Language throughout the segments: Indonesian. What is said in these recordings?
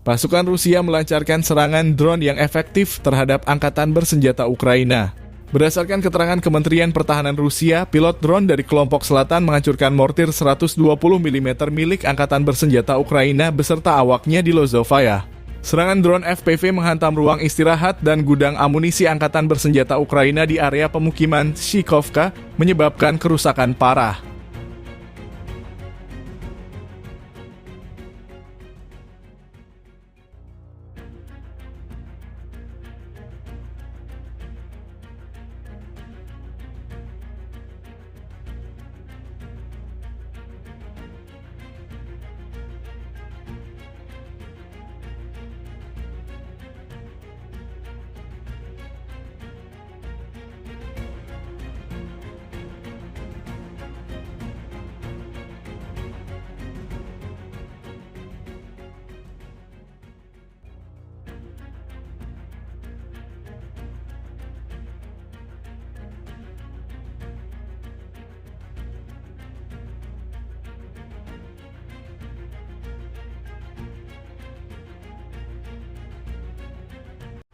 Pasukan Rusia melancarkan serangan drone yang efektif terhadap angkatan bersenjata Ukraina. Berdasarkan keterangan Kementerian Pertahanan Rusia, pilot drone dari kelompok selatan menghancurkan mortir 120 mm milik angkatan bersenjata Ukraina beserta awaknya di Lozovaya. Serangan drone FPV menghantam ruang istirahat dan gudang amunisi angkatan bersenjata Ukraina di area pemukiman Shikovka, menyebabkan kerusakan parah.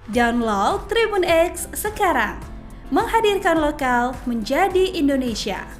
Download Tribun X sekarang, menghadirkan lokal menjadi Indonesia.